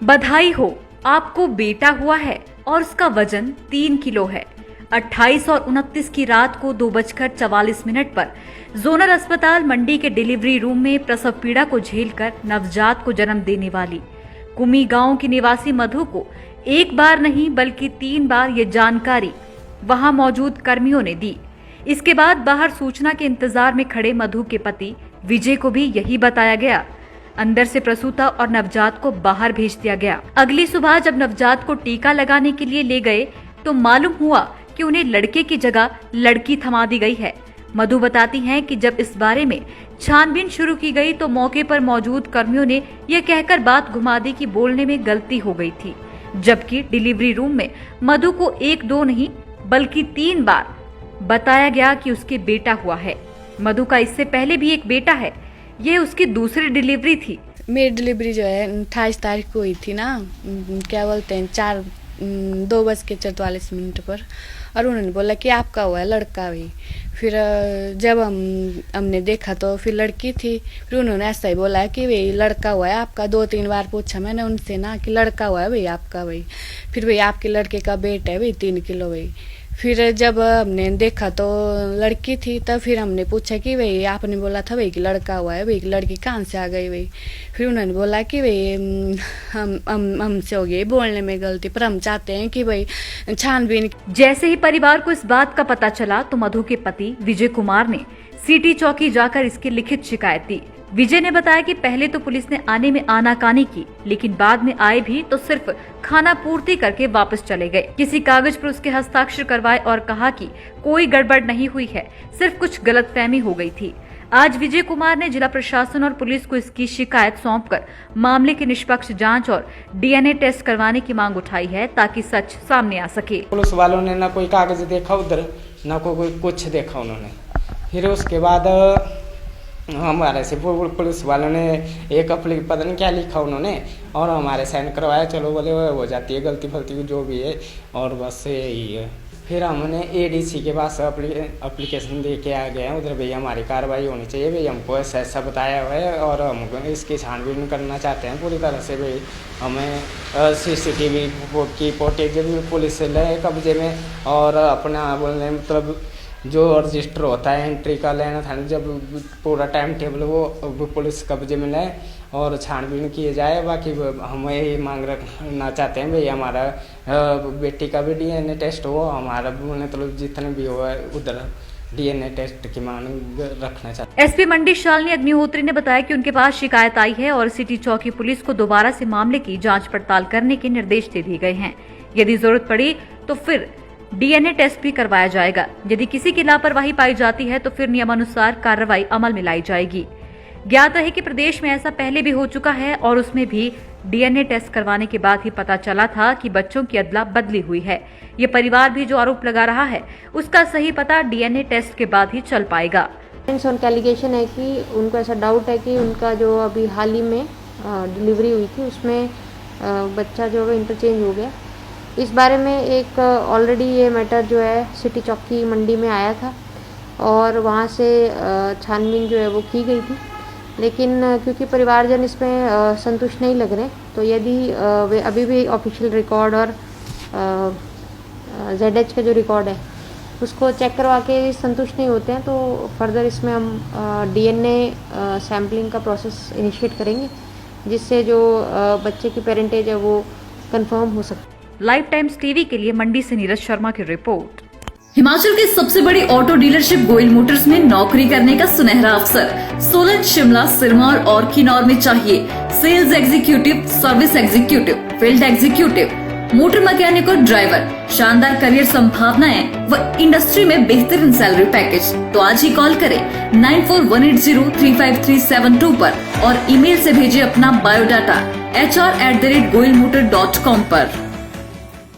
बधाई हो, आपको बेटा हुआ है और उसका वजन 3 किलो है। 28 और 29 की रात को 2:44 पर जोनल अस्पताल मंडी के डिलीवरी रूम में प्रसव पीड़ा को झेलकर नवजात को जन्म देने वाली कुमी गांव की निवासी मधु को एक बार नहीं बल्कि 3 बार ये जानकारी वहां मौजूद कर्मियों ने दी। इसके बाद बाहर सूचना के इंतजार में खड़े मधु के पति विजय को भी यही बताया गया। अंदर से प्रसूता और नवजात को बाहर भेज दिया गया। अगली सुबह जब नवजात को टीका लगाने के लिए ले गए तो मालूम हुआ कि उन्हें लड़के की जगह लड़की थमा दी गई है। मधु बताती हैं कि जब इस बारे में छानबीन शुरू की गई तो मौके पर मौजूद कर्मियों ने यह कहकर बात घुमा दी कि बोलने में गलती हो गई थी, जबकि डिलीवरी रूम में मधु को 1-2 नहीं बल्कि 3 बार बताया गया कि उसके बेटा हुआ है। मधु का इससे पहले भी एक बेटा है। ये उसकी दूसरी डिलीवरी थी। मेरी डिलीवरी जो है 28 तारीख को हुई थी ना, क्या बोलते हैं 2:44 पर, और उन्होंने बोला कि आपका हुआ है लड़का भी। फिर जब हमने देखा तो फिर लड़की थी। फिर उन्होंने ऐसा ही बोला कि भाई लड़का हुआ है आपका। 2-3 बार पूछा मैंने उनसे ना कि लड़का हुआ है भाई आपका भाई। फिर भाई आपके लड़के का वेट है भाई 3 किलो भाई। फिर जब हमने देखा तो लड़की थी, तब फिर हमने पूछा कि भाई आपने बोला था भाई कि लड़का हुआ है भाई, लड़की कहाँ से आ गई भाई। फिर उन्होंने बोला कि भाई हमसे हो गई बोलने में गलती, पर हम चाहते हैं कि भाई छानबीन। जैसे ही परिवार को इस बात का पता चला तो मधु के पति विजय कुमार ने सिटी चौकी जाकर इसकी लिखित शिकायत दी। विजय ने बताया कि पहले तो पुलिस ने आने में आनाकानी की, लेकिन बाद में आए भी तो सिर्फ खाना पूर्ति करके वापस चले गए। किसी कागज पर उसके हस्ताक्षर करवाए और कहा कि कोई गड़बड़ नहीं हुई है, सिर्फ कुछ गलतफहमी हो गई थी। आज विजय कुमार ने जिला प्रशासन और पुलिस को इसकी शिकायत सौंपकर मामले की निष्पक्ष जांच और डीएनए टेस्ट करवाने की मांग उठाई है ताकि सच सामने आ सके। पुलिस वालों ने ना कोई कागज देखा उधर, ना कोई कुछ देखा उन्होंने। फिर उसके बाद हमारे से पुलिस वालों ने एक पता नहीं क्या लिखा उन्होंने, और हमारे साइन करवाया। चलो बोले हो जाती है गलती फलती जो भी है, और बस यही है। फिर हमने एडीसी के पास एप्लीकेशन दे के आ गए हैं उधर। भैया हमारी कार्रवाई होनी चाहिए भाई, हमको ऐसा बताया हुआ है और हम इसकी छानबीन करना चाहते हैं पूरी तरह से भाई। हमें सीसीटीवी की फुटेज भी पुलिस से ले कब्जे में, और अपना बोलने मतलब जो रजिस्टर होता है एंट्री का लेना था, जब पूरा टाइम टेबल वो पुलिस कब्जे में ले और छानबीन किए जाए। बाकी हम यही मांग रखना चाहते हैं भाई हमारा बेटी का भी डीएनए टेस्ट हो, हमारा मतलब जितने भी हो उधर डीएनए टेस्ट की मांग रखना चाहते हैं। एसपी मंडी शालिनी अग्निहोत्री ने बताया कि उनके पास शिकायत आई है और सिटी चौकी पुलिस को दोबारा से मामले की जाँच पड़ताल करने के निर्देश दे दिए गए हैं। यदि जरूरत पड़ी तो फिर डीएनए टेस्ट भी करवाया जाएगा। यदि किसी की लापरवाही पाई जाती है तो फिर नियमानुसार कार्रवाई अमल में लाई जाएगी। ज्ञात है कि प्रदेश में ऐसा पहले भी हो चुका है और उसमें भी डीएनए टेस्ट करवाने के बाद ही पता चला था कि बच्चों की अदला बदली हुई है। ये परिवार भी जो आरोप लगा रहा है उसका सही पता डीएनए टेस्ट के बाद ही चल पाएगा। उनका एलिगेशन है कि उनको ऐसा डाउट है कि उनका जो अभी हाल ही में डिलीवरी हुई थी उसमें बच्चा जो है इंटरचेंज हो गया। इस बारे में एक ऑलरेडी ये मैटर जो है सिटी चौकी मंडी में आया था और वहाँ से छानबीन जो है वो की गई थी, लेकिन क्योंकि परिवारजन इसमें संतुष्ट नहीं लग रहे, तो यदि वे अभी भी ऑफिशियल रिकॉर्ड और ZH का जो रिकॉर्ड है उसको चेक करवा के संतुष्ट नहीं होते हैं, तो फर्दर इसमें हम डीएनए सैम्पलिंग का प्रोसेस इनिशिएट करेंगे, जिससे जो बच्चे की पेरेंटेज है वो कंफर्म हो सकती है। लाइव टाइम्स टीवी के लिए मंडी से नीरज शर्मा की रिपोर्ट। हिमाचल की सबसे बड़ी ऑटो डीलरशिप गोयल मोटर्स में नौकरी करने का सुनहरा अवसर सोलन, शिमला, सिरमौर और किन्नौर में चाहिए sales executive, service executive, field executive, motor mechanic और ड्राइवर। शानदार करियर संभावनाएं व इंडस्ट्री में बेहतरीन सैलरी पैकेज। तो आज ही कॉल करें 9418035372 पर और ईमेल से भेजिए अपना बायोडाटा hr@goilmotor.com पर।